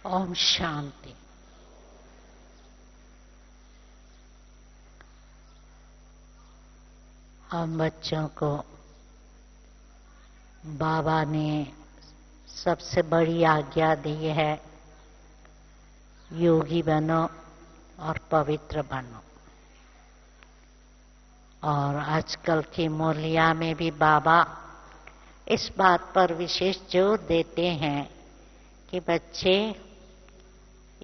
ओम शांति। हम बच्चों को बाबा ने सबसे बड़ी आज्ञा दी है, योगी बनो और पवित्र बनो। और आजकल की मुरलिया में भी बाबा इस बात पर विशेष जोर देते हैं कि बच्चे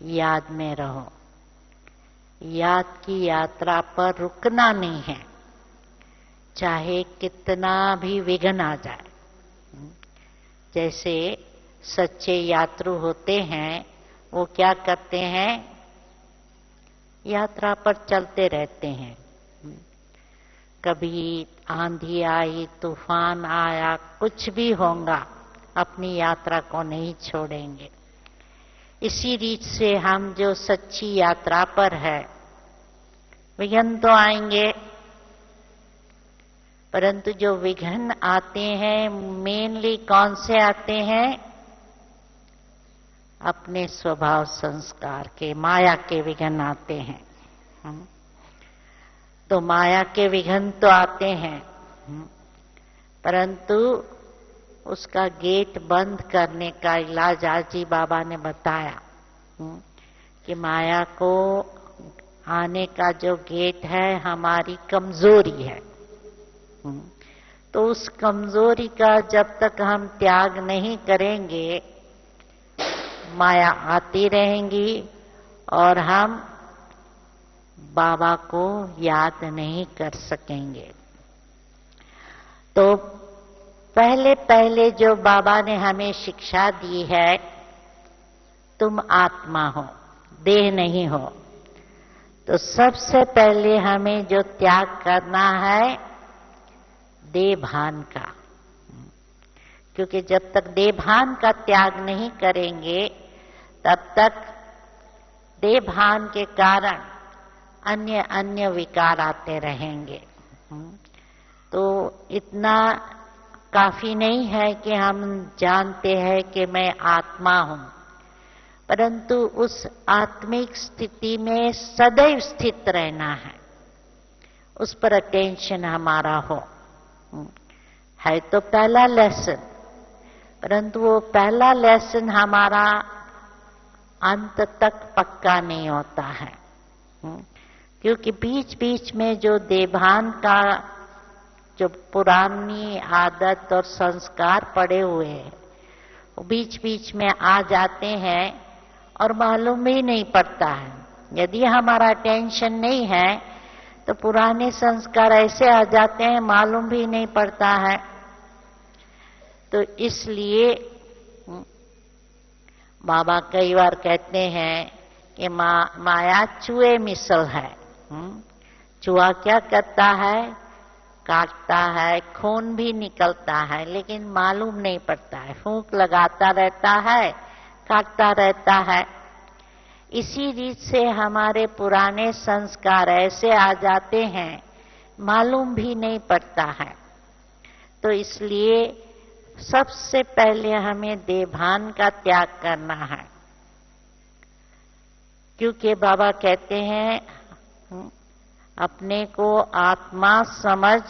याद में रहो, याद की यात्रा पर रुकना नहीं है, चाहे कितना भी विघ्न आ जाए। जैसे सच्चे यात्रु होते हैं, वो क्या करते हैं, यात्रा पर चलते रहते हैं। कभी आंधी आई, तूफान आया, कुछ भी होगा, अपनी यात्रा को नहीं छोड़ेंगे। इसी रीत से हम जो सच्ची यात्रा पर है, विघ्न तो आएंगे, परंतु जो विघ्न आते हैं मेनली कौन से आते हैं, अपने स्वभाव संस्कार के, माया के विघ्न आते हैं। तो माया के विघ्न तो आते हैं, परंतु उसका गेट बंद करने का इलाज आज जी बाबा ने बताया कि माया को आने का जो गेट है हमारी कमजोरी है। तो उस कमजोरी का जब तक हम त्याग नहीं करेंगे, माया आती रहेंगी और हम बाबा को याद नहीं कर सकेंगे। तो पहले पहले जो बाबा ने हमें शिक्षा दी है, तुम आत्मा हो, देह नहीं हो। तो सबसे पहले हमें जो त्याग करना है, देह भान का। क्योंकि जब तक देह भान का त्याग नहीं करेंगे, तब तक देह भान के कारण अन्य अन्य विकार आते रहेंगे। तो इतना काफी नहीं है कि हम जानते हैं कि मैं आत्मा हूं, परंतु उस आत्मिक स्थिति में सदैव स्थित रहना है, उस पर अटेंशन हमारा हो। है तो पहला लेसन, परंतु वो पहला लेसन हमारा अंत तक पक्का नहीं होता है। क्योंकि बीच बीच में जो देभान का जो पुरानी आदत और संस्कार पड़े हुए हैं, वो बीच बीच में आ जाते हैं और मालूम भी नहीं पड़ता है। यदि हमारा अटेंशन नहीं है तो पुराने संस्कार ऐसे आ जाते हैं, मालूम भी नहीं पड़ता है। तो इसलिए बाबा कई बार कहते हैं कि माया चूहे मिसल है। चूहा क्या करता है, काटता है, खून भी निकलता है, लेकिन मालूम नहीं पड़ता है, फूंक लगाता रहता है, काटता रहता है। इसी रीत से हमारे पुराने संस्कार ऐसे आ जाते हैं, मालूम भी नहीं पड़ता है। तो इसलिए सबसे पहले हमें देभान का त्याग करना है। क्योंकि बाबा कहते हैं, अपने को आत्मा समझ,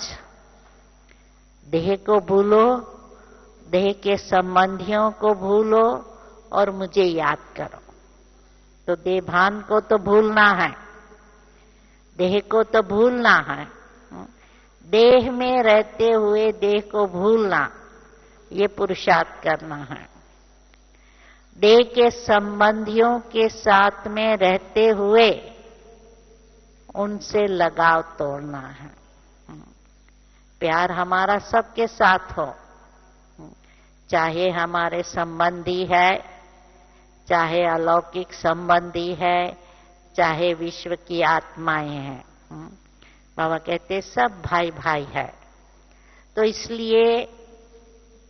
देह को भूलो, देह के संबंधियों को भूलो और मुझे याद करो। तो देभान को तो भूलना है, देह को तो भूलना है। देह में रहते हुए देह को भूलना, ये पुरुषार्थ करना है। देह के संबंधियों के साथ में रहते हुए उनसे लगाव तोड़ना है। प्यार हमारा सबके साथ हो, चाहे हमारे संबंधी है, चाहे अलौकिक संबंधी है, चाहे विश्व की आत्माएं हैं। बाबा कहते सब भाई भाई है। तो इसलिए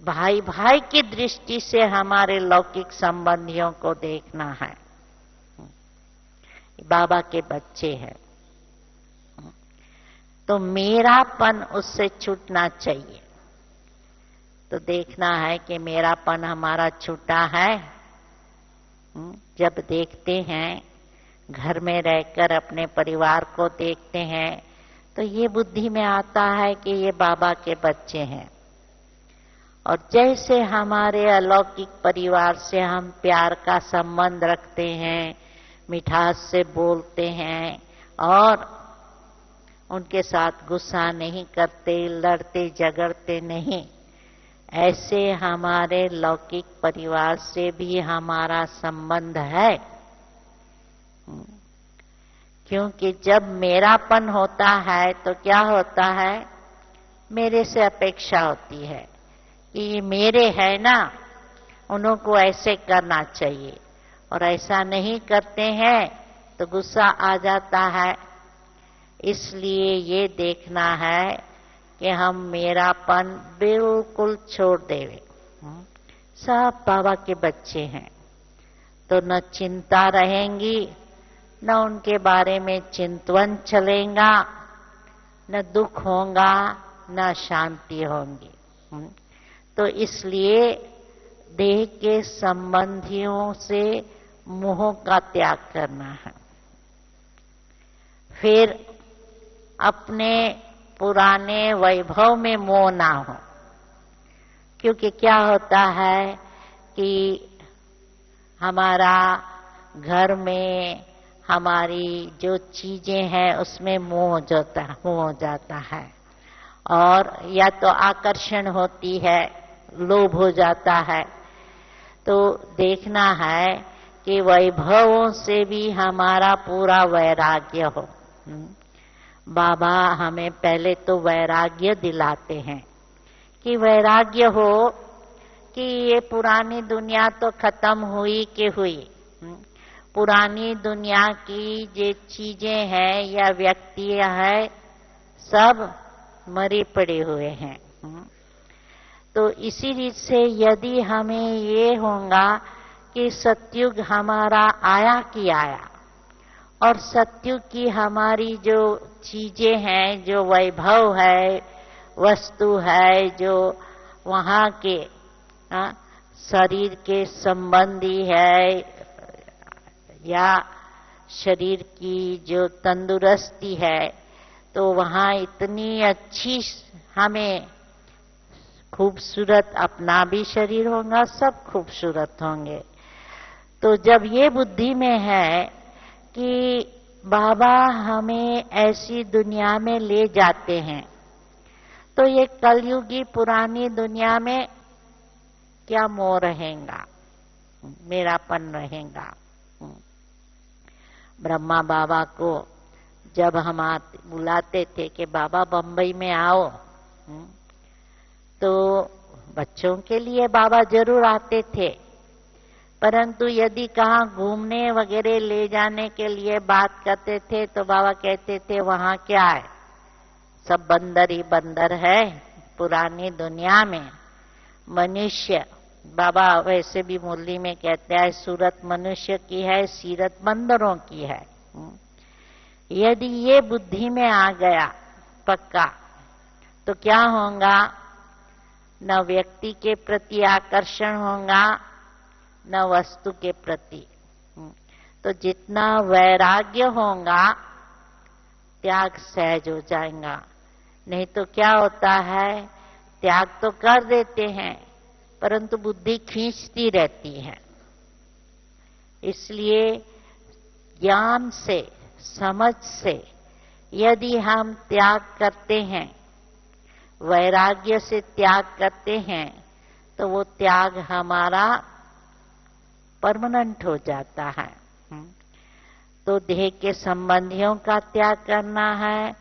भाई भाई की दृष्टि से हमारे लौकिक संबंधियों को देखना है। बाबा के बच्चे हैं, तो मेरापन उससे छूटना चाहिए। तो देखना है कि मेरापन हमारा छूटा है, जब देखते हैं, घर में रहकर अपने परिवार को देखते हैं, तो ये बुद्धि में आता है कि ये बाबा के बच्चे हैं। और jैसे हमारे अलौकिक परिवार से हम प्यार का संबंध रखते हैं, मिठास से बोलते हैं और उनके साथ गुस्सा नहीं करते, लड़ते झगड़ते नहीं, ऐसे हमारे लौकिक परिवार से भी हमारा संबंध है। क्योंकि जब मेरापन होता है तो क्या होता है, मेरे से अपेक्षा होती है कि ये मेरे है ना, उनको ऐसे करना चाहिए, और ऐसा नहीं करते हैं तो गुस्सा आ जाता है। इसलिए ये देखना है कि हम मेरापन बिल्कुल छोड़ देवे। सब बाबा के बच्चे हैं, तो न चिंता रहेंगी, न उनके बारे में चिंतवन चलेगा, न दुख होगा, न शांति होगी। तो इसलिए देह के संबंधियों से मोह का त्याग करना है। फिर अपने पुराने वैभव में मोह ना हो, क्योंकि क्या होता है कि हमारा घर में हमारी जो चीजें हैं उसमें मोह हो जाता है, और या तो आकर्षण होती है, लोभ हो जाता है। तो देखना है कि वैभवों से भी हमारा पूरा वैराग्य हो। बाबा हमें पहले तो वैराग्य दिलाते हैं कि वैराग्य हो कि ये पुरानी दुनिया तो खत्म हुई कि हुई, पुरानी दुनिया की जो चीजें हैं या व्यक्तियां हैं सब मरे पड़े हुए हैं। तो इसी रीत से यदि हमें ये होगा कि सतयुग हमारा आया कि आया, और सतयुग की हमारी जो चीजें हैं, जो वैभव है, वस्तु है, जो वहाँ के शरीर के संबंधी है या शरीर की जो तंदुरुस्ती है, तो वहाँ इतनी अच्छी हमें खूबसूरत अपना भी शरीर होगा, सब खूबसूरत होंगे। तो जब ये बुद्धि में है कि बाबा हमें ऐसी दुनिया में ले जाते हैं, तो ये कलयुगी पुरानी दुनिया में क्या मोह रहेगा, मेरापन रहेगा। ब्रह्मा बाबा को जब हम बुलाते थे कि बाबा बंबई में आओ, तो बच्चों के लिए बाबा जरूर आते थे, परंतु यदि कहाँ घूमने वगैरह ले जाने के लिए बात करते थे तो बाबा कहते थे वहाँ क्या है, सब बंदर ही बंदर है पुरानी दुनिया में। मनुष्य, बाबा वैसे भी मुरली में कहते हैं सूरत मनुष्य की है, सीरत बंदरों की है। यदि ये बुद्धि में आ गया पक्का, तो क्या होगा, न व्यक्ति के प्रति आकर्षण होगा, न वस्तु के प्रति। तो जितना वैराग्य होगा त्याग सहज हो जाएगा। नहीं तो क्या होता है, त्याग तो कर देते हैं परंतु बुद्धि खींचती रहती है। इसलिए ज्ञान से, समझ से यदि हम त्याग करते हैं, वैराग्य से त्याग करते हैं, तो वो त्याग हमारा परमानेंट हो जाता है। तो देह के संबंधियों का त्याग करना है,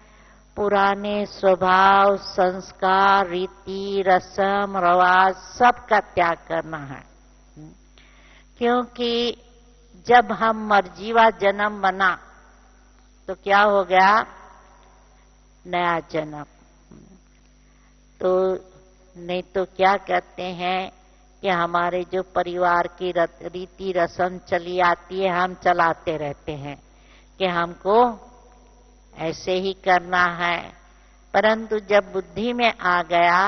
पुराने स्वभाव, संस्कार, रीति, रस्म, रिवाज सब का त्याग करना है। क्योंकि जब हम मरजीवा जन्म बना तो क्या हो गया, नया जन्म। तो नहीं तो क्या कहते हैं कि हमारे जो परिवार की रीति रस्म चली आती है, हम चलाते रहते हैं कि हमको ऐसे ही करना है, परंतु जब बुद्धि में आ गया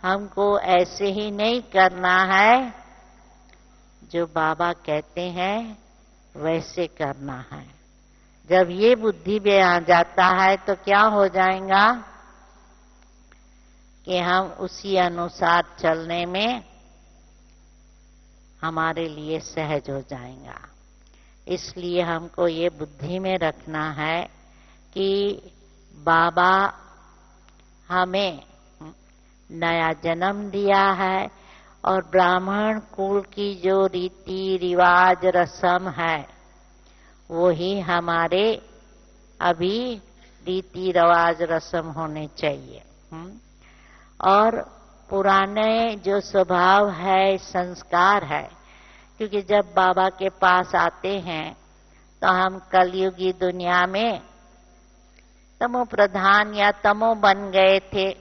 हमको ऐसे ही नहीं करना है, जो बाबा कहते हैं वैसे करना है। जब ये बुद्धि में आ जाता है तो क्या हो जाएगा कि हम उसी अनुसार चलने में हमारे लिए सहज हो जाएगा। इसलिए हमको ये बुद्धि में रखना है कि बाबा हमें नया जन्म दिया है और ब्राह्मण कुल की जो रीति रिवाज रस्म है वो ही हमारे अभी रीति रिवाज रस्म होने चाहिए। और पुराने जो स्वभाव है, संस्कार है, क्योंकि जब बाबा के पास आते हैं तो हम कलयुगी दुनिया में तमो प्रधान या तमो बन गए थे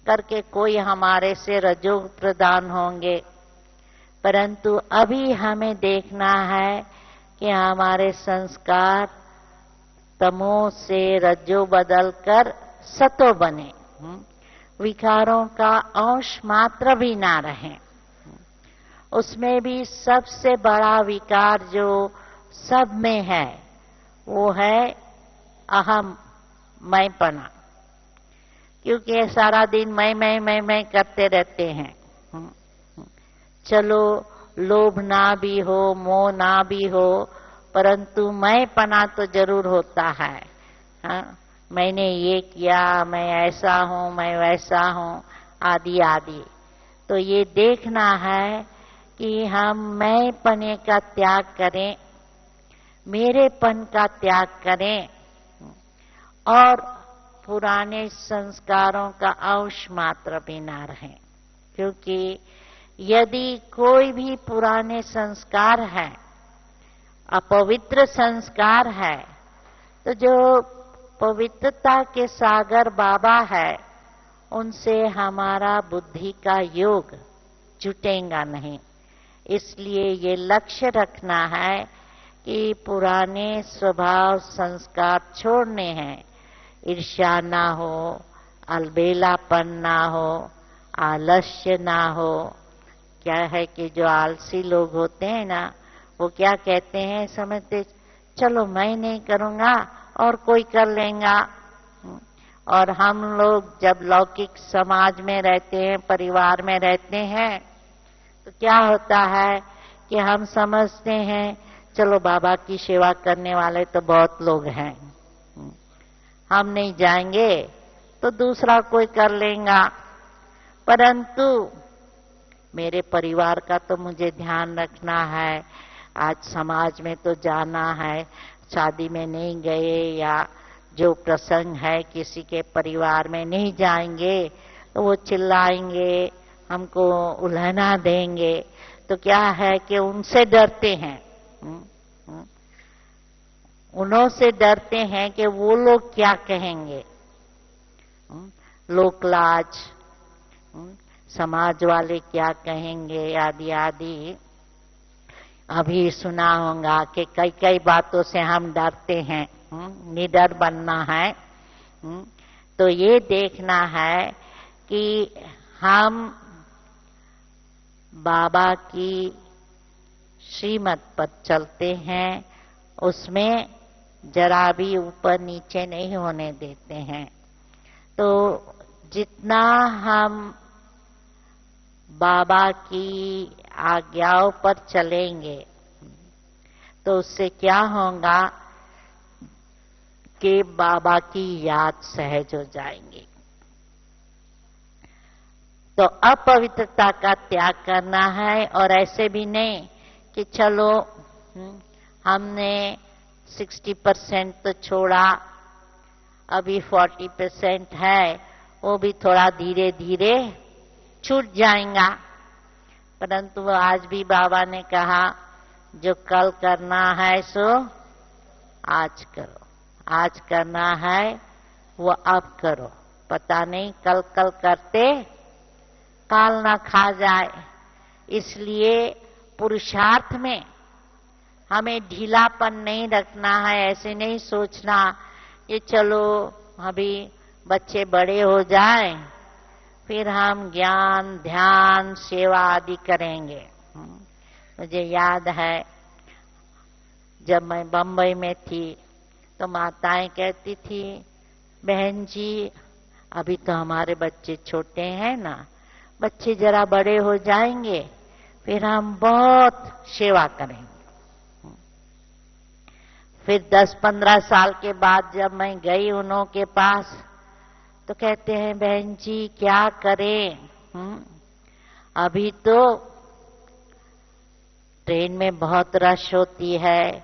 करके कोई हमारे से रजो प्रधान होंगे, परंतु अभी हमें देखना है कि हमारे संस्कार तमो से रजो बदलकर सतो बने, विकारों का अंश मात्र भी ना रहे। उसमें भी सबसे बड़ा विकार जो सब में है वो है अहम, मैंपना, क्योंकि सारा दिन मैं करते रहते हैं। चलो लोभ ना भी हो, मोह ना भी हो, परंतु मैंपना तो जरूर होता है। मैंने ये किया, मैं ऐसा हूं, मैं वैसा हूं, आदि आदि। तो ये देखना है कि हम मैंपने का त्याग करें, मेरेपन का त्याग करें और पुराने संस्कारों का अंश मात्र भी ना रहे। क्योंकि यदि कोई भी पुराने संस्कार है, अपवित्र संस्कार है, तो जो पवित्रता के सागर बाबा है उनसे हमारा बुद्धि का योग जुटेगा नहीं। इसलिए ये लक्ष्य रखना है कि पुराने स्वभाव संस्कार छोड़ने हैं। ईर्ष्या ना हो, अलबेलापन ना हो, आलस्य ना हो। क्या है कि जो आलसी लोग होते हैं ना, वो क्या कहते हैं, समझते चलो मैं नहीं करूंगा और कोई कर लेगा। और हम लोग जब लौकिक समाज में रहते हैं, परिवार में रहते हैं, तो क्या होता है कि हम समझते हैं चलो बाबा की सेवा करने वाले तो बहुत लोग हैं, हम नहीं जाएंगे तो दूसरा कोई कर लेगा। परंतु मेरे परिवार का तो मुझे ध्यान रखना है, आज समाज में तो जाना है, शादी में नहीं गए या जो प्रसंग है किसी के परिवार में नहीं जाएंगे तो वो चिल्लाएंगे, हमको उल्हना देंगे। तो क्या है कि उनसे डरते हैं, उन्हों से डरते हैं कि वो लोग क्या कहेंगे, लोकलाज, समाज वाले क्या कहेंगे, आदि आदि। अभी सुना होगा कि कई कई बातों से हम डरते हैं, निडर बनना है। तो ये देखना है कि हम बाबा की श्रीमत पर चलते हैं, उसमें जरा भी ऊपर नीचे नहीं होने देते हैं। तो जितना हम बाबा की आज्ञाओं पर चलेंगे तो उससे क्या होगा कि बाबा की याद सहज हो जाएंगी। तो अपवित्रता का त्याग करना है, और ऐसे भी नहीं कि चलो हमने 60% तो छोड़ा, अभी 40% है, वो भी थोड़ा धीरे धीरे छूट जाएगा। परंतु आज भी बाबा ने कहा जो कल करना है सो आज करो, आज करना है वो अब करो, पता नहीं कल कल करते काल ना खा जाए। इसलिए पुरुषार्थ में हमें ढीलापन नहीं रखना है। ऐसे नहीं सोचना कि चलो अभी बच्चे बड़े हो जाएं फिर हम ज्ञान ध्यान सेवा आदि करेंगे। मुझे याद है जब मैं बम्बई में थी तो माताएं कहती थी, बहन जी अभी तो हमारे बच्चे छोटे हैं ना, बच्चे जरा बड़े हो जाएंगे फिर हम बहुत सेवा करेंगे। फिर 10-15 साल के बाद जब मैं गई उन्हों के पास तो कहते हैं, बहन जी क्या करें, अभी तो ट्रेन में बहुत रश होती है,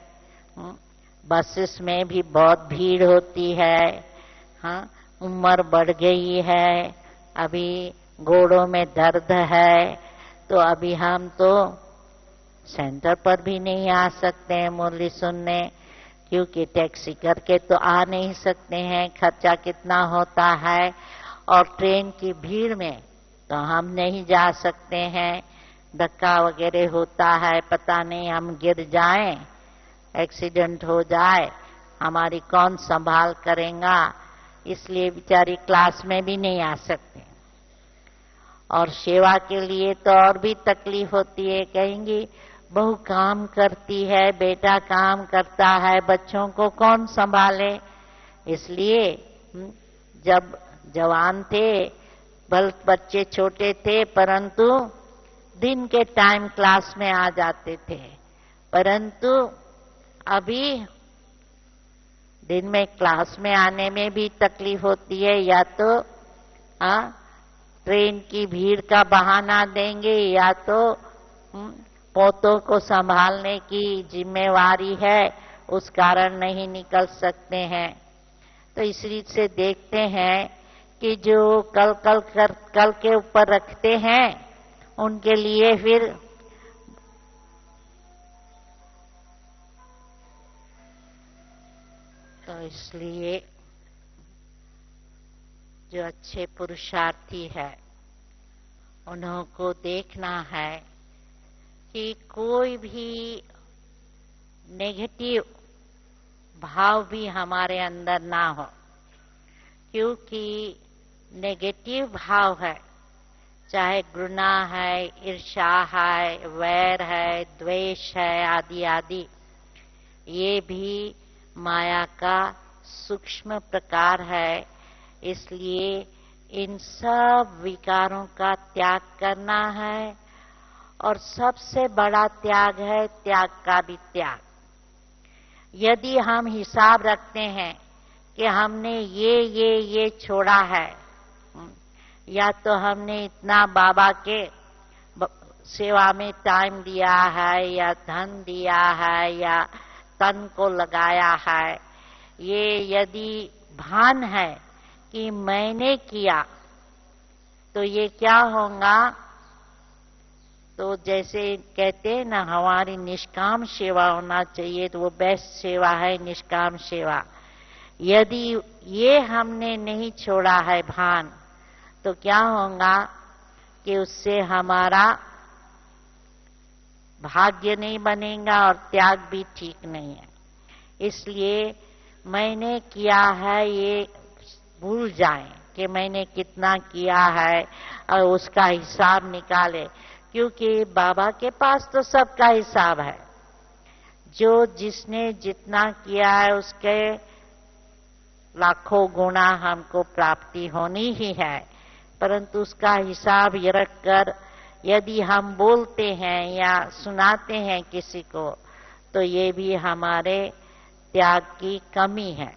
बसेस में भी बहुत भीड़ होती है, हाँ उम्र बढ़ गई है, अभी घोड़ों में दर्द है, तो अभी हम तो सेंटर पर भी नहीं आ सकते हैं मुरली सुनने, क्योंकि टैक्सी करके तो आ नहीं सकते हैं, खर्चा कितना होता है, और ट्रेन की भीड़ में तो हम नहीं जा सकते हैं, धक्का वगैरह होता है, पता नहीं हम गिर जाएं, एक्सीडेंट हो जाए, हमारी कौन संभाल करेगा, इसलिए बेचारी क्लास में भी नहीं आ सकते। और सेवा के लिए तो और भी तकलीफ होती है, कहेंगी बहू काम करती है, बेटा काम करता है, बच्चों को कौन संभाले। इसलिए जब जवान थे, बच्चे छोटे थे, परंतु दिन के टाइम क्लास में आ जाते थे, परंतु अभी दिन में क्लास में आने में भी तकलीफ होती है, या तो ट्रेन की भीड़ का बहाना देंगे, या तो पोतों को संभालने की जिम्मेवारी है, उस कारण नहीं निकल सकते हैं। तो इस रीत से देखते हैं कि जो कल के ऊपर रखते हैं उनके लिए फिर तो इसलिए जो अच्छे पुरुषार्थी है उन्हों को देखना है कि कोई भी नेगेटिव भाव भी हमारे अंदर ना हो, क्योंकि नेगेटिव भाव है, चाहे घृणा है, ईर्ष्या है, वैर है, द्वेष है, आदि आदि, ये भी माया का सूक्ष्म प्रकार है। इसलिए इन सब विकारों का त्याग करना है, और सबसे बड़ा त्याग है त्याग का भी त्याग। यदि हम हिसाब रखते हैं कि हमने ये छोड़ा है, या तो हमने इतना बाबा के सेवा में टाइम दिया है, या धन दिया है, या तन को लगाया है, ये यदि भान है कि मैंने किया, तो ये क्या होगा, तो जैसे कहते हैं ना हमारी निष्काम सेवा होना चाहिए, तो वो बेस्ट सेवा है निष्काम सेवा। यदि ये हमने नहीं छोड़ा है भान, तो क्या होगा कि उससे हमारा भाग्य नहीं बनेगा और त्याग भी ठीक नहीं है। इसलिए मैंने किया है ये भूल जाएं कि मैंने कितना किया है, और उसका हिसाब निकाले, क्योंकि बाबा के पास तो सबका हिसाब है। जो जिसने जितना किया है उसके लाखों गुना हमको प्राप्ति होनी ही है, परंतु उसका हिसाब ये रखकर यदि हम बोलते हैं या सुनाते हैं किसी को, तो ये भी हमारे त्याग की कमी है।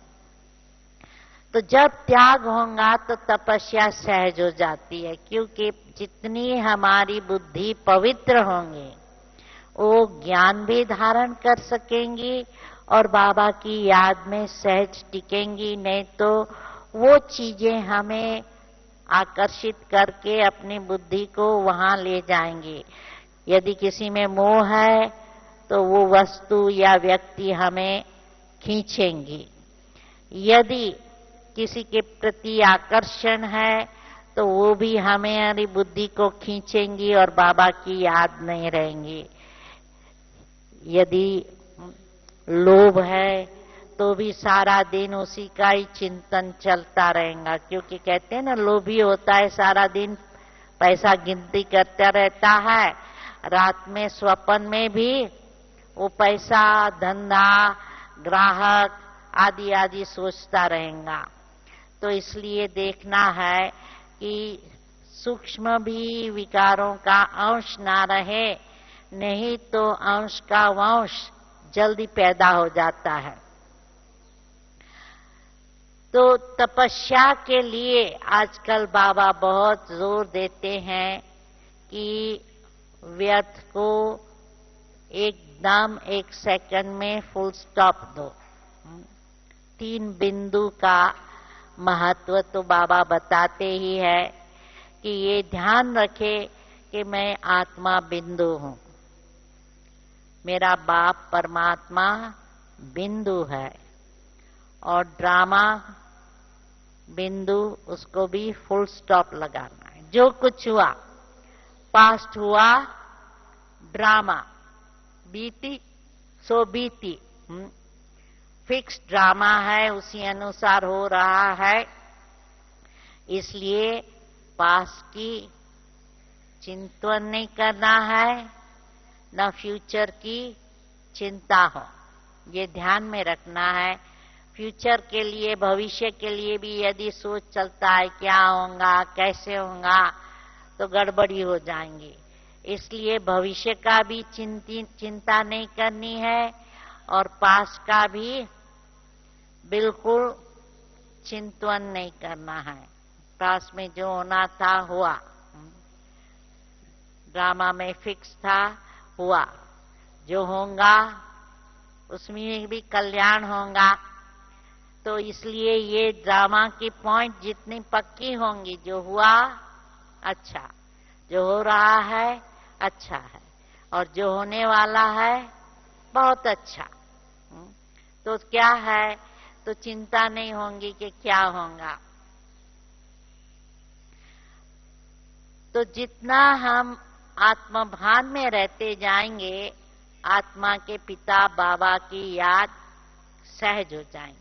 तो जब त्याग होगा तो तपस्या सहज हो जाती है, क्योंकि जितनी हमारी बुद्धि पवित्र होंगी वो ज्ञान भी धारण कर सकेंगी और बाबा की याद में सहज टिकेंगी। नहीं तो वो चीजें हमें आकर्षित करके अपनी बुद्धि को वहां ले जाएंगी। यदि किसी में मोह है तो वो वस्तु या व्यक्ति हमें खींचेंगी, यदि किसी के प्रति आकर्षण है तो वो भी हमारी बुद्धि को खींचेंगी और बाबा की याद नहीं रहेंगी। यदि लोभ है तो भी सारा दिन उसी का ही चिंतन चलता रहेगा, क्योंकि कहते हैं ना लोभी होता है सारा दिन पैसा गिनती करता रहता है रात में स्वप्न में भी वो पैसा, धंधा, ग्राहक आदि आदि सोचता रहेगा। तो इसलिए देखना है कि सूक्ष्म भी विकारों का अंश ना रहे, नहीं तो अंश का वंश जल्दी पैदा हो जाता है। तो तपस्या के लिए आजकल बाबा बहुत जोर देते हैं कि व्यर्थ को एकदम 1 सेकंड में फुल स्टॉप दो। 3 बिंदु का महत्व तो बाबा बताते ही है कि ये ध्यान रखे कि मैं आत्मा बिंदु हूं, मेरा बाप परमात्मा बिंदु है, और ड्रामा बिंदु उसको भी फुल स्टॉप लगाना है। जो कुछ हुआ, पास्ट हुआ ड्रामा, बीती सो बीती, फिक्स ड्रामा है, उसी अनुसार हो रहा है। इसलिए पास्ट की चिंतन नहीं करना है, न फ्यूचर की चिंता हो, ये ध्यान में रखना है। फ्यूचर के लिए, भविष्य के लिए भी यदि सोच चलता है क्या होगा, कैसे होगा, तो गड़बड़ी हो जाएंगी। इसलिए भविष्य का भी चिंता नहीं करनी है, और पास्ट का भी बिल्कुल चिंतन नहीं करना है। पास्ट में जो होना था हुआ, ड्रामा में फिक्स था हुआ, जो होगा उसमें भी कल्याण होगा। तो इसलिए ये ड्रामा की पॉइंट जितनी पक्की होंगी, जो हुआ अच्छा, जो हो रहा है अच्छा है, और जो होने वाला है बहुत अच्छा। तो क्या है, तो चिंता नहीं होगी कि क्या होगा। तो जितना हम आत्मभान में रहते जाएंगे, आत्मा के पिता बाबा की याद सहज हो जाएंगी।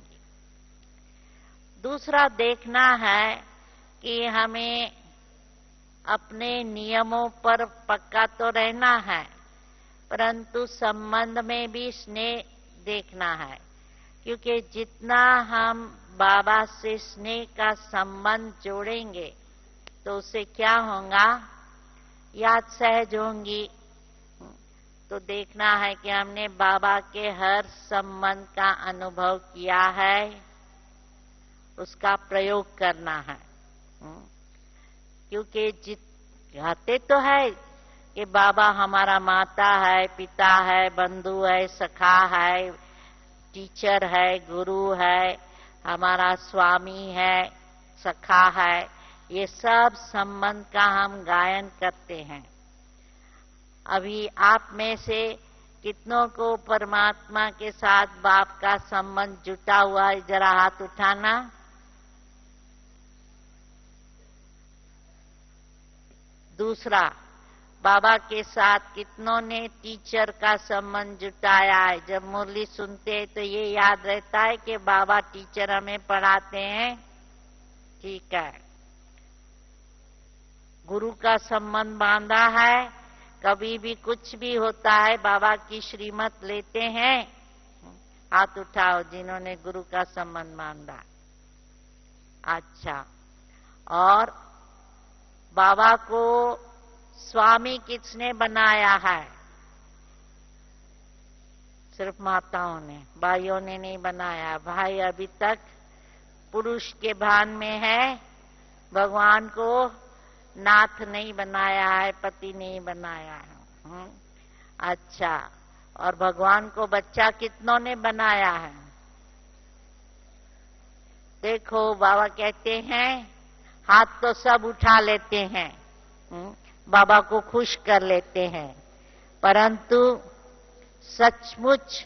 दूसरा देखना है कि हमें अपने नियमों पर पक्का तो रहना है, परंतु संबंध में भी स्नेह देखना है, क्योंकि जितना हम बाबा से स्नेह का संबंध जोड़ेंगे तो उससे क्या होगा, याद सहज होंगी। तो देखना है कि हमने बाबा के हर संबंध का अनुभव किया है, उसका प्रयोग करना है। क्योंकि कहते तो है कि बाबा हमारा माता है, पिता है, बंधु है, सखा है, टीचर है, गुरु है, हमारा स्वामी है, सखा है, ये सब संबंध का हम गायन करते हैं। अभी आप में से कितनों को परमात्मा के साथ बाप का संबंध जुटा हुआ है, जरा हाथ उठाना। दूसरा, बाबा के साथ कितनों ने टीचर का संबंध जुटाया है। जब मुरली सुनते हैं तो ये याद रहता है कि बाबा टीचर हमें पढ़ाते हैं, ठीक है। गुरु का संबंध बांधा है, कभी भी कुछ भी होता है बाबा की श्रीमत लेते हैं। हाथ उठाओ जिन्होंने गुरु का संबंध बांधा। अच्छा, और बाबा को स्वामी किसने बनाया है? सिर्फ माताओं ने, भाइयों ने नहीं बनाया। भाई अभी तक पुरुष के भान में है, भगवान को नाथ नहीं बनाया है, पति नहीं बनाया है। अच्छा, और भगवान को बच्चा कितनों ने बनाया है? देखो बाबा कहते हैं हाथ तो सब उठा लेते हैं, बाबा को खुश कर लेते हैं, परंतु सचमुच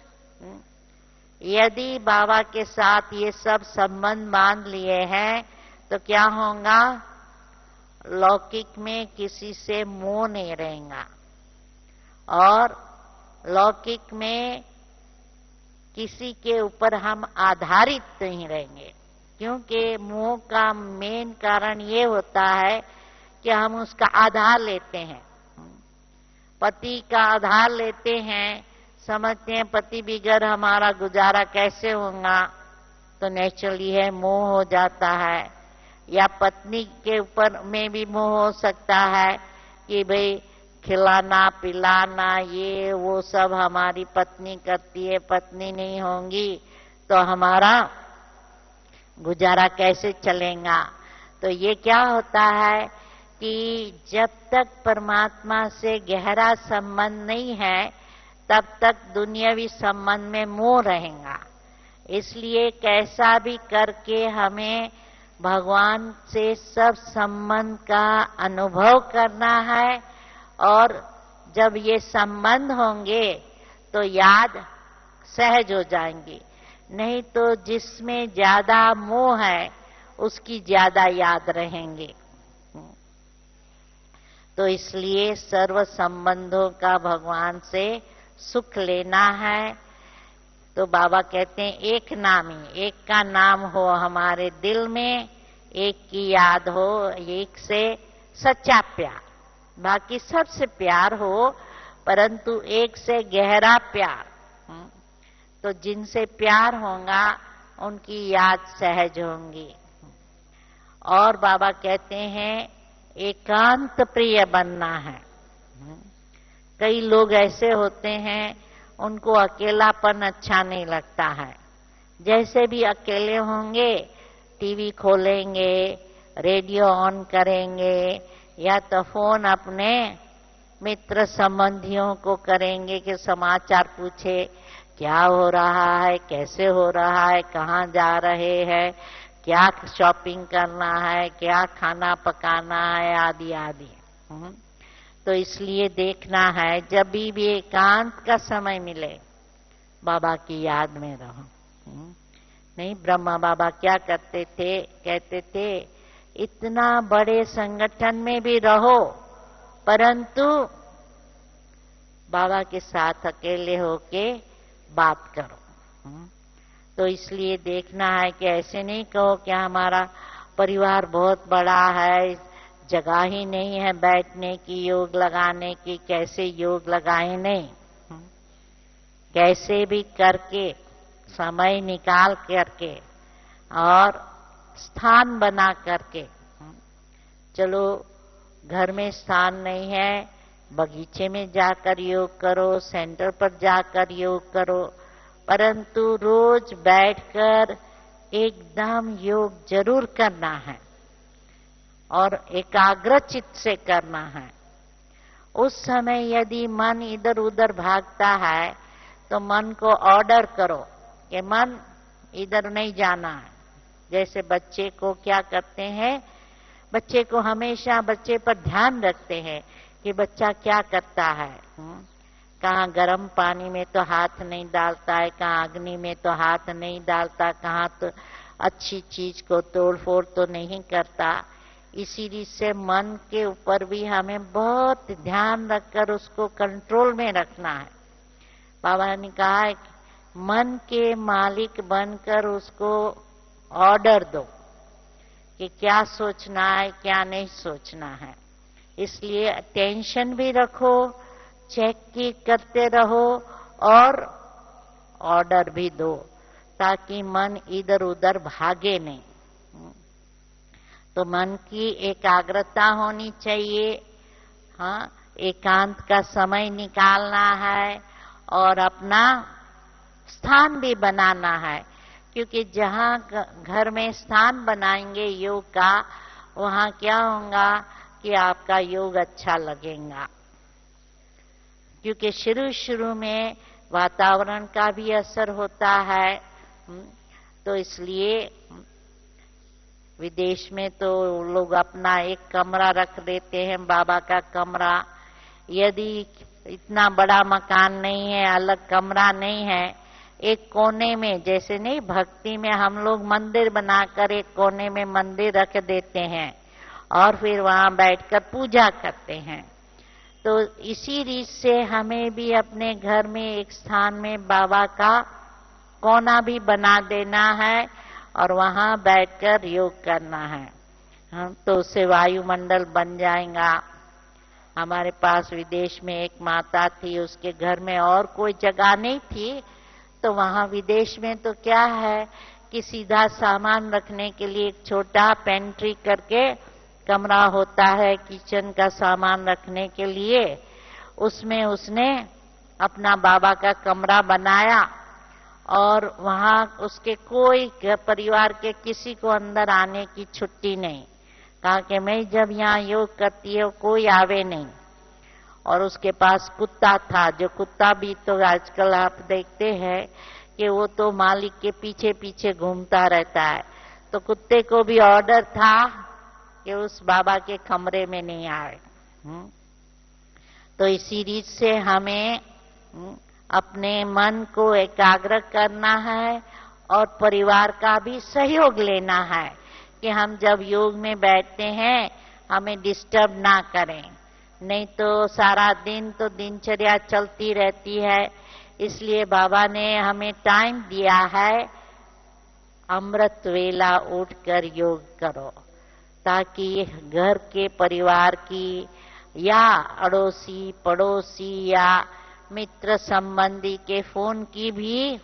यदि बाबा के साथ ये सब संबंध बांध लिए हैं तो क्या होगा? लौकिक में किसी से मोह नहीं रहेगा, और लौकिक में किसी के ऊपर हम आधारित नहीं रहेंगे। क्योंकि मोह का मेन कारण ये होता है कि हम उसका आधार लेते हैं। पति का आधार लेते हैं, समझते हैं पति बिगैर हमारा गुजारा कैसे होगा, तो नेचुरली है मोह हो जाता है। या पत्नी के ऊपर में भी मोह हो सकता है कि भाई खिलाना पिलाना ये वो सब हमारी पत्नी करती है, पत्नी नहीं होंगी तो हमारा गुजारा कैसे चलेगा। तो ये क्या होता है कि जब तक परमात्मा से गहरा संबंध नहीं है तब तक दुनियावी संबंध में मोह रहेगा। इसलिए कैसा भी करके हमें भगवान से सब संबंध का अनुभव करना है, और जब ये संबंध होंगे तो याद सहज हो जाएंगी। नहीं तो जिसमें ज्यादा मोह है उसकी ज्यादा याद रहेंगे। तो इसलिए सर्व संबंधों का भगवान से सुख लेना है। तो बाबा कहते हैं एक नाम ही, एक का नाम हो हमारे दिल में, एक की याद हो, एक से सच्चा प्यार। बाकी सबसे प्यार हो परंतु एक से गहरा प्यार। तो जिनसे प्यार होगा उनकी याद सहज होंगी। और बाबा कहते हैं एकांत प्रिय बनना है। कई लोग ऐसे होते हैं उनको अकेलापन अच्छा नहीं लगता है। जैसे भी अकेले होंगे टीवी खोलेंगे, रेडियो ऑन करेंगे या तो फोन अपने मित्र संबंधियों को करेंगे कि समाचार पूछे क्या हो रहा है, कैसे हो रहा है, कहाँ जा रहे हैं, क्या शॉपिंग करना है, क्या खाना पकाना है, आदि आदि। तो इसलिए देखना है जब भी एकांत का समय मिले बाबा की याद में रहो। नहीं, ब्रह्मा बाबा क्या करते थे, कहते थे इतना बड़े संगठन में भी रहो परंतु बाबा के साथ अकेले होके बात करो। तो इसलिए देखना है कि ऐसे नहीं कहो कि हमारा परिवार बहुत बड़ा है, जगह ही नहीं है बैठने की, योग लगाने की, कैसे योग लगाए। नहीं, कैसे भी करके समय निकाल करके और स्थान बना करके, चलो घर में स्थान नहीं है, बगीचे में जाकर योग करो, सेंटर पर जाकर योग करो, परंतु रोज बैठकर एकदम योग जरूर करना है और एकाग्र चित्त से करना है। उस समय यदि मन इधर उधर भागता है तो मन को ऑर्डर करो कि मन इधर नहीं जाना है। जैसे बच्चे को क्या करते हैं, बच्चे को हमेशा बच्चे पर ध्यान रखते हैं कि बच्चा क्या करता है, कहाँ गर्म पानी में तो हाथ नहीं डालता है, कहाँ अग्नि में तो हाथ नहीं डालता, कहाँ तो अच्छी चीज को तोड़ फोड़ तो नहीं करता। इसीलिए से मन के ऊपर भी हमें बहुत ध्यान रखकर उसको कंट्रोल में रखना है। बाबा ने कहा है कि मन के मालिक बनकर उसको ऑर्डर दो कि क्या सोचना है क्या नहीं सोचना है। इसलिए टेंशन भी रखो, चेक की करते रहो और ऑर्डर भी दो ताकि मन इधर उधर भागे नहीं। तो मन की एकाग्रता होनी चाहिए। हाँ, एकांत का समय निकालना है और अपना स्थान भी बनाना है, क्योंकि जहाँ घर में स्थान बनाएंगे योग का, वहाँ क्या होगा कि आपका योग अच्छा लगेगा। क्योंकि शुरू में वातावरण का भी असर होता है। तो इसलिए विदेश में तो लोग अपना एक कमरा रख देते हैं, बाबा का कमरा। यदि इतना बड़ा मकान नहीं है, अलग कमरा नहीं है, एक कोने में, जैसे नहीं भक्ति में हम लोग मंदिर बनाकर एक कोने में मंदिर रख देते हैं और फिर वहां बैठकर पूजा करते हैं। तो इसी रीत से हमें भी अपने घर में एक स्थान में बाबा का कोना भी बना देना है और वहां बैठकर योग करना है। तो उससे वायुमंडल बन जाएगा। हमारे पास विदेश में एक माता थी, उसके घर में और कोई जगह नहीं थी, तो वहां विदेश में तो क्या है कि सीधा सामान रखने के लिए एक छोटा पेंट्री करके कमरा होता है किचन का सामान रखने के लिए। उसमें उसने अपना बाबा का कमरा बनाया और वहां उसके कोई परिवार के किसी को अंदर आने की छुट्टी नहीं। कहा कि मैं जब यहाँ योग करती है कोई आवे नहीं। और उसके पास कुत्ता था, जो कुत्ता भी तो आजकल आप देखते हैं कि वो तो मालिक के पीछे पीछे घूमता रहता है, तो कुत्ते को भी ऑर्डर था कि उस बाबा के कमरे में नहीं आए। तो इसी रीत से हमें अपने मन को एकाग्र करना है और परिवार का भी सहयोग लेना है कि हम जब योग में बैठते हैं हमें डिस्टर्ब ना करें, नहीं तो सारा दिन तो दिनचर्या चलती रहती है। इसलिए बाबा ने हमें टाइम दिया है, अमृत वेला उठकर योग करो, ताकि घर के परिवार की या अड़ोसी पड़ोसी या मित्र संबंधी के फोन की भी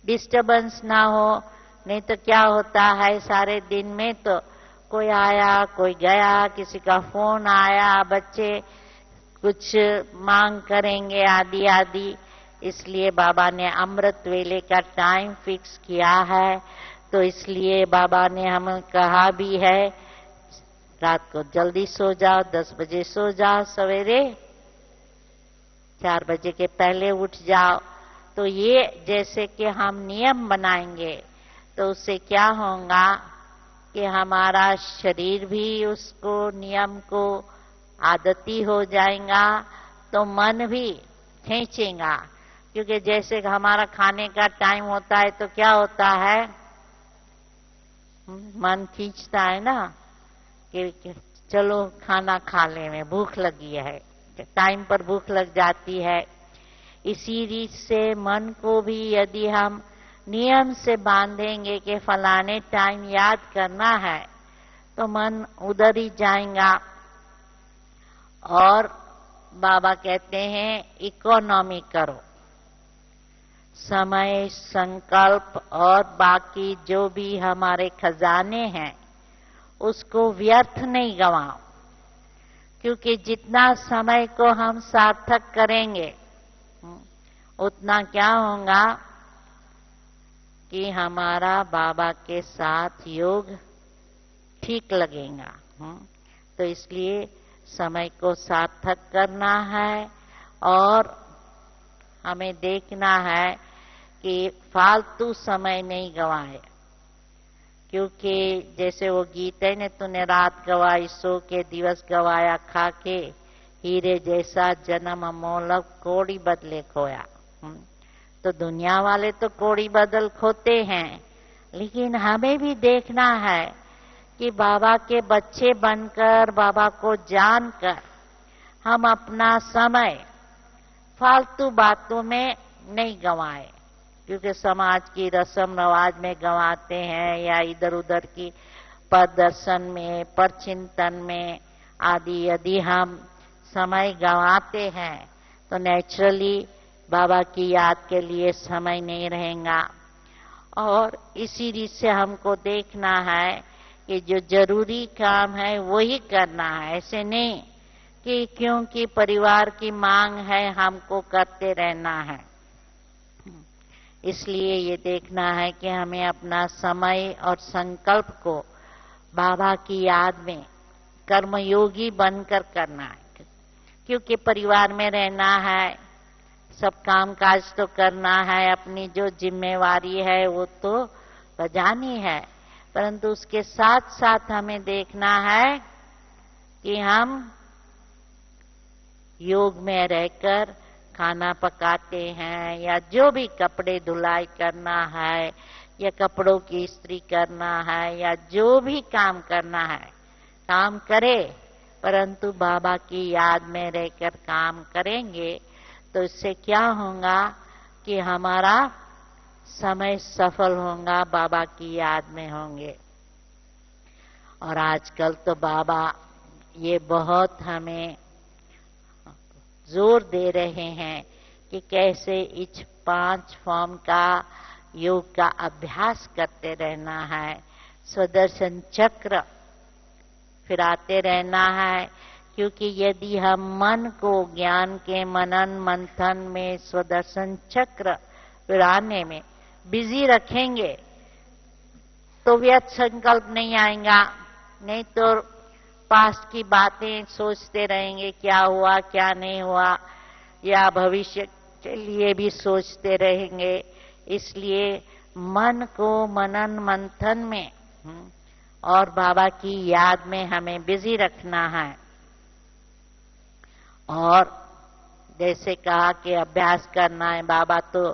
डिस्टरबेंस ना हो। नहीं तो क्या होता है, सारे दिन में तो कोई आया कोई गया, किसी का फोन आया, बच्चे कुछ मांग करेंगे आदि आदि। इसलिए बाबा ने अमृत वेले का टाइम फिक्स किया है। तो इसलिए बाबा ने हमें कहा भी है रात को जल्दी सो जाओ, 10 बजे सो जाओ, सवेरे 4 बजे के पहले उठ जाओ। तो ये जैसे कि हम नियम बनाएंगे तो उससे क्या होगा कि हमारा शरीर भी उसको नियम को आदती हो जाएगा, तो मन भी खींचेगा। क्योंकि जैसे हमारा खाने का टाइम होता है तो क्या होता है, मन खींचता है ना कि चलो खाना खा ले, में भूख लगी है, टाइम पर भूख लग जाती है। इसी रीत से मन को भी यदि हम नियम से बांधेंगे कि फलाने टाइम याद करना है, तो मन उधर ही जाएगा। और बाबा कहते हैं इकोनॉमी करो, समय, संकल्प और बाकी जो भी हमारे खजाने हैं उसको व्यर्थ नहीं गवाओ। क्योंकि जितना समय को हम सार्थक करेंगे उतना क्या होगा कि हमारा बाबा के साथ योग ठीक लगेगा। तो इसलिए समय को सार्थक करना है और हमें देखना है कि फालतू समय नहीं गवाए। क्योंकि जैसे वो गीत है न, तूने रात गवाई सो के, दिवस गवाया खा के, हीरे जैसा जन्म अमोलक कोड़ी बदले खोया। तो दुनिया वाले तो कोड़ी बदल खोते हैं, लेकिन हमें भी देखना है कि बाबा के बच्चे बनकर, बाबा को जानकर हम अपना समय फालतू बातों में नहीं गंवाए। क्योंकि समाज की रस्म रवाज में गंवाते हैं या इधर उधर की प्रदर्शन में, परचिंतन में आदि यदि हम समय गंवाते हैं तो नेचुरली बाबा की याद के लिए समय नहीं रहेगा। और इसी रीत से हमको देखना है कि जो जरूरी काम है वही करना है। ऐसे नहीं कि क्योंकि परिवार की मांग है हमको करते रहना है। इसलिए ये देखना है कि हमें अपना समय और संकल्प को बाबा की याद में कर्मयोगी बनकर करना है। क्योंकि परिवार में रहना है, सब काम काज तो करना है, अपनी जो जिम्मेवारी है वो तो बजानी है, परंतु उसके साथ साथ हमें देखना है कि हम योग में रहकर खाना पकाते हैं या जो भी कपड़े धुलाई करना है या कपड़ों की इस्त्री करना है या जो भी काम करना है, काम करे, परंतु बाबा की याद में रहकर काम करेंगे तो इससे क्या होगा कि हमारा समय सफल होगा, बाबा की याद में होंगे। और आजकल तो बाबा ये बहुत हमें जोर दे रहे हैं कि कैसे इस 5 फॉर्म का योग का अभ्यास करते रहना है। स्वदर्शन चक्र फिराते रहना है, क्योंकि यदि हम मन को ज्ञान के मनन मंथन में स्वदर्शन चक्र फिराने में बिजी रखेंगे तो व्यर्थ संकल्प नहीं आएगा। नहीं तो पास्ट की बातें सोचते रहेंगे, क्या हुआ क्या नहीं हुआ, या भविष्य के लिए भी सोचते रहेंगे। इसलिए मन को मनन मंथन में और बाबा की याद में हमें बिजी रखना है। और जैसे कहा कि अभ्यास करना है, बाबा तो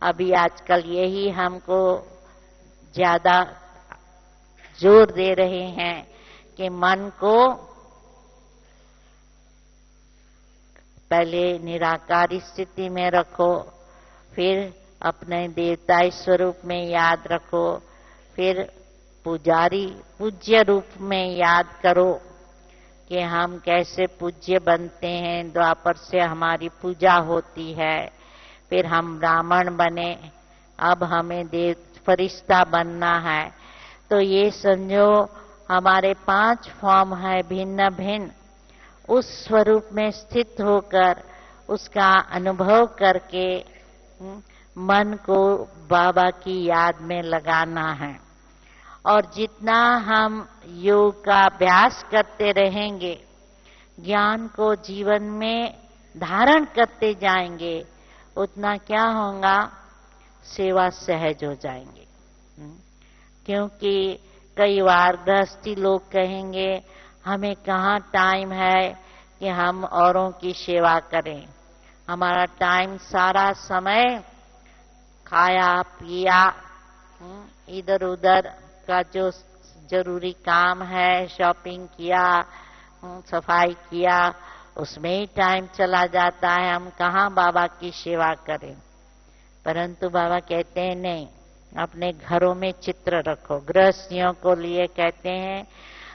अभी आजकल यही हमको ज्यादा जोर दे रहे हैं कि मन को पहले निराकारी स्थिति में रखो, फिर अपने देवताई स्वरूप में याद रखो, फिर पुजारी पूज्य रूप में याद करो कि हम कैसे पूज्य बनते हैं। द्वापर से हमारी पूजा होती है, फिर हम ब्राह्मण बने, अब हमें देव फरिश्ता बनना है। तो ये समझो हमारे 5 फॉर्म है भिन्न भिन्न, उस स्वरूप में स्थित होकर उसका अनुभव करके मन को बाबा की याद में लगाना है। और जितना हम योग का अभ्यास करते रहेंगे, ज्ञान को जीवन में धारण करते जाएंगे, उतना क्या होगा, सेवा सहज हो जाएंगे। क्योंकि कई बार गृहस्थी लोग कहेंगे हमें कहाँ टाइम है कि हम औरों की सेवा करें, हमारा टाइम सारा समय खाया पिया इधर उधर का जो जरूरी काम है, शॉपिंग किया, सफाई किया, उसमें ही टाइम चला जाता है, हम कहाँ बाबा की सेवा करें। परंतु बाबा कहते हैं नहीं, अपने घरों में चित्र रखो। गृहस्थियों को लिए कहते हैं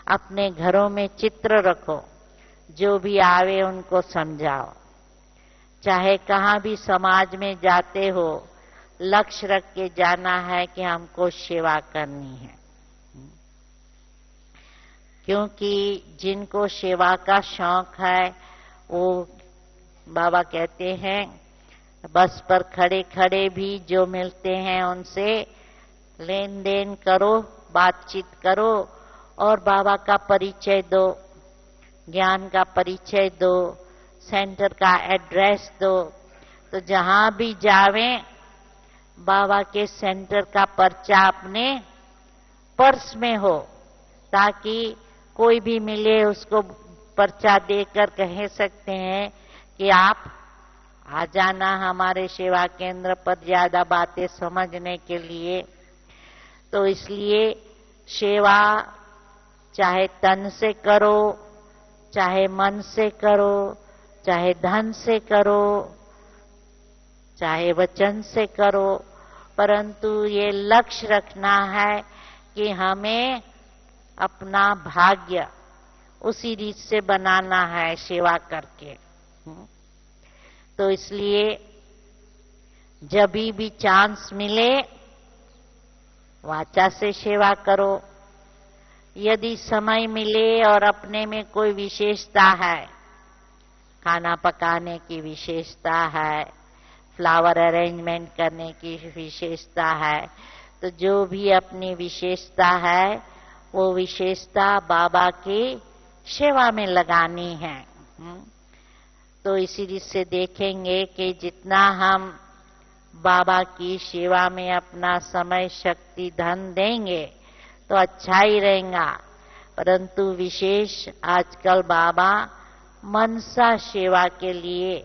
अपने घरों में चित्र रखो, जो भी आवे उनको समझाओ। चाहे कहाँ भी समाज में जाते हो, लक्ष्य रख के जाना है कि हमको सेवा करनी है। क्योंकि जिनको सेवा का शौक है, वो बाबा कहते हैं बस पर खड़े खड़े भी जो मिलते हैं उनसे लेन देन करो, बातचीत करो और बाबा का परिचय दो, ज्ञान का परिचय दो, सेंटर का एड्रेस दो। तो जहां भी जावें बाबा के सेंटर का पर्चा अपने पर्स में हो, ताकि कोई भी मिले उसको पर्चा देकर कह सकते हैं कि आप आ जाना हमारे सेवा केंद्र पर ज्यादा बातें समझने के लिए। तो इसलिए सेवा चाहे तन से करो, चाहे मन से करो, चाहे धन से करो, चाहे वचन से करो, परंतु ये लक्ष्य रखना है कि हमें अपना भाग्य उसी रीत से बनाना है सेवा करके। तो इसलिए जब भी चांस मिले वाचा से सेवा करो। यदि समय मिले और अपने में कोई विशेषता है, खाना पकाने की विशेषता है, फ्लावर अरेंजमेंट करने की विशेषता है, तो जो भी अपनी विशेषता है वो विशेषता बाबा की सेवा में लगानी है। तो इसी से देखेंगे कि जितना हम बाबा की सेवा में अपना समय शक्ति धन देंगे तो अच्छा ही रहेगा। परंतु विशेष आजकल बाबा मनसा सेवा के लिए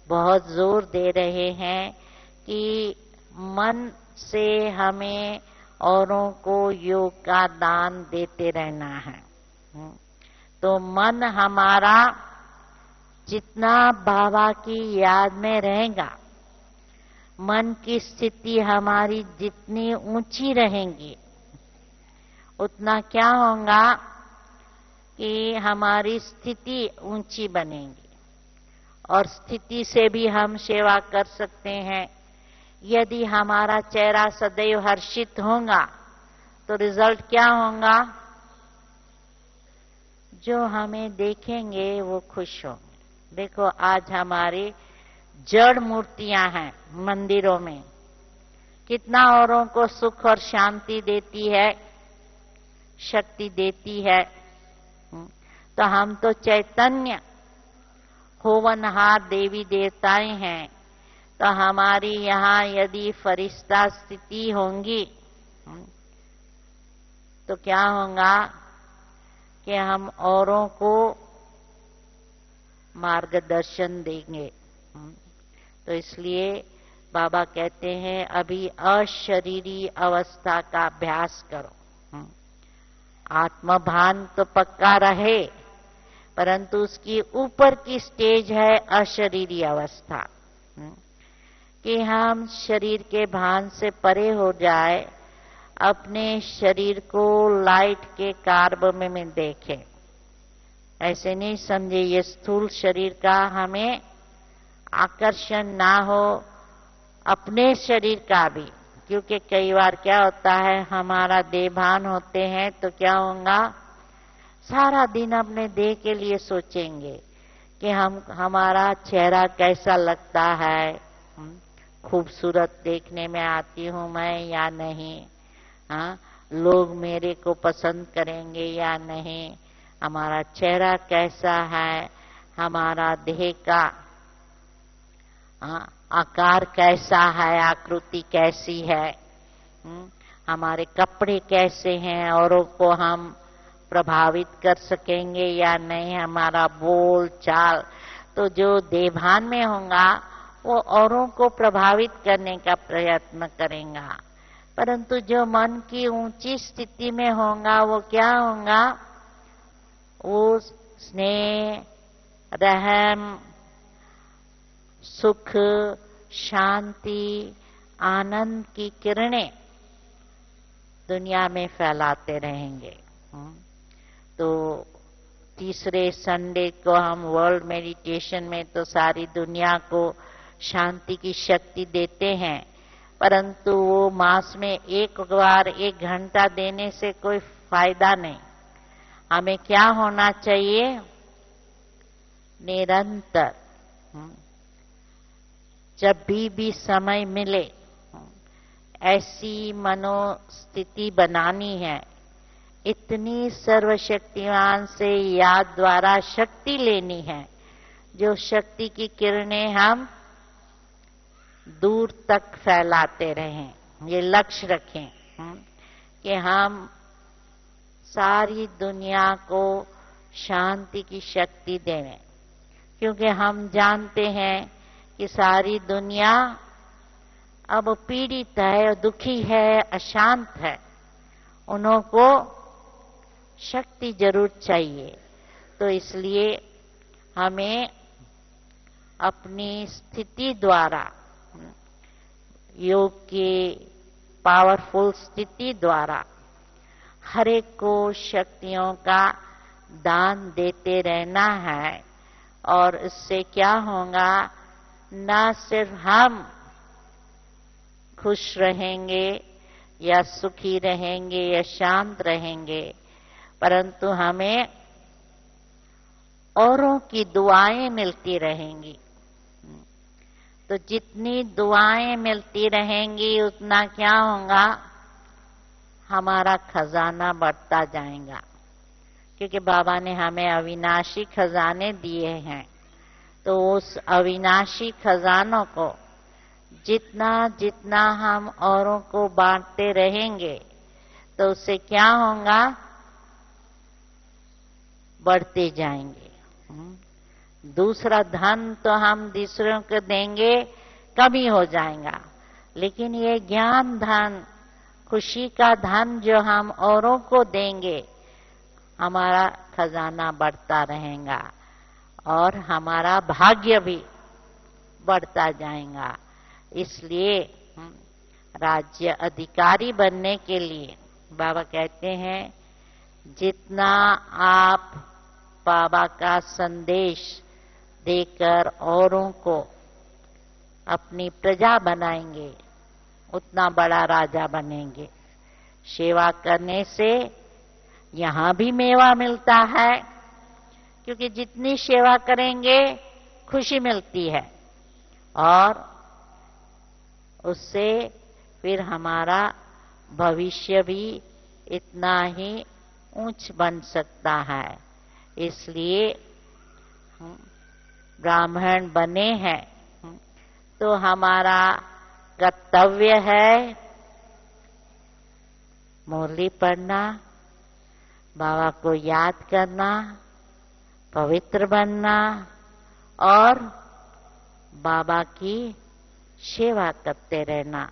बहुत जोर दे रहे हैं कि मन से हमें औरों को योग का दान देते रहना है। तो मन हमारा जितना बाबा की याद में रहेगा, मन की स्थिति हमारी जितनी ऊंची रहेगी, उतना क्या होगा कि हमारी स्थिति ऊंची बनेगी और स्थिति से भी हम सेवा कर सकते हैं। यदि हमारा चेहरा सदैव हर्षित होगा तो रिजल्ट क्या होगा? जो हमें देखेंगे वो खुश होंगे। देखो आज हमारी जड़ मूर्तियां हैं मंदिरों में, कितना औरों को सुख और शांति देती है, शक्ति देती है। तो हम तो चैतन्य होवनहार देवी देवताएं हैं, तो हमारी यहाँ यदि फरिश्ता स्थिति होंगी तो क्या होगा कि हम औरों को मार्गदर्शन देंगे। तो इसलिए बाबा कहते हैं अभी अशरीरी अवस्था का अभ्यास करो। आत्मभान तो पक्का रहे, परंतु उसकी ऊपर की स्टेज है अशरीरी अवस्था, कि हम शरीर के भान से परे हो जाए, अपने शरीर को लाइट के कार्ब में देखें। ऐसे नहीं समझे ये स्थूल शरीर का हमें आकर्षण ना हो, अपने शरीर का भी, क्योंकि कई बार क्या होता है हमारा देहभान होते हैं तो क्या होगा, सारा दिन अपने देह के लिए सोचेंगे कि हमारा चेहरा कैसा लगता है, खूबसूरत देखने में आती हूं मैं या नहीं, लोग मेरे को पसंद करेंगे या नहीं, हमारा चेहरा कैसा है, हमारा देह का आकार कैसा है, आकृति कैसी है, हमारे कपड़े कैसे हैं, औरों को हम प्रभावित कर सकेंगे या नहीं, हमारा बोल चाल। तो जो देहभान में होगा वो औरों को प्रभावित करने का प्रयत्न करेगा, परंतु जो मन की ऊंची स्थिति में होगा वो क्या होगा, वो स्नेह, रहम, सुख, शांति, आनंद की किरणें दुनिया में फैलाते रहेंगे। तो तीसरे संडे को हम वर्ल्ड मेडिटेशन में तो सारी दुनिया को शांति की शक्ति देते हैं, परंतु वो मास में एक बार 1 घंटा देने से कोई फायदा नहीं। हमें क्या होना चाहिए, निरंतर जब भी समय मिले ऐसी मनोस्थिति बनानी है, इतनी सर्वशक्तिमान से याद द्वारा शक्ति लेनी है, जो शक्ति की किरणें हम दूर तक फैलाते रहें। ये लक्ष्य रखें कि हम सारी दुनिया को शांति की शक्ति दें, क्योंकि हम जानते हैं कि सारी दुनिया अब पीड़ित है, दुखी है, अशांत है, उन्हों को शक्ति जरूर चाहिए। तो इसलिए हमें अपनी स्थिति द्वारा, योग की पावरफुल स्थिति द्वारा हर एक को शक्तियों का दान देते रहना है, और इससे क्या होगा, न सिर्फ हम खुश रहेंगे या सुखी रहेंगे या शांत रहेंगे, परंतु हमें औरों की दुआएं मिलती रहेंगी। तो जितनी दुआएं मिलती रहेंगी उतना क्या होगा, हमारा खजाना बढ़ता जाएगा, क्योंकि बाबा ने हमें अविनाशी खजाने दिए हैं। तो उस अविनाशी खजानों को जितना जितना हम औरों को बांटते रहेंगे तो उससे क्या होगा, बढ़ते जाएंगे। दूसरा धन तो हम दूसरों को देंगे कमी हो जाएगा, लेकिन ये ज्ञान धन, खुशी का धन जो हम औरों को देंगे, हमारा खजाना बढ़ता रहेगा और हमारा भाग्य भी बढ़ता जाएगा। इसलिए राज्य अधिकारी बनने के लिए बाबा कहते हैं, जितना आप बाबा का संदेश देकर औरों को अपनी प्रजा बनाएंगे, उतना बड़ा राजा बनेंगे। सेवा करने से यहां भी मेवा मिलता है, क्योंकि जितनी सेवा करेंगे खुशी मिलती है, और उससे फिर हमारा भविष्य भी इतना ही ऊंच बन सकता है। इसलिए हम ब्राह्मण बने हैं तो हमारा कर्तव्य है मुरली पढ़ना, बाबा को याद करना, पवित्र बनना और बाबा की सेवा करते रहना।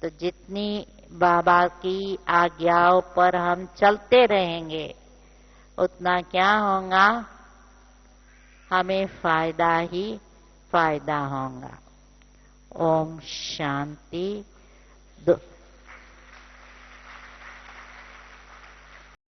तो जितनी बाबा की आज्ञाओं पर हम चलते रहेंगे उतना क्या होगा, हमें फायदा ही फायदा होगा। ओम शांति।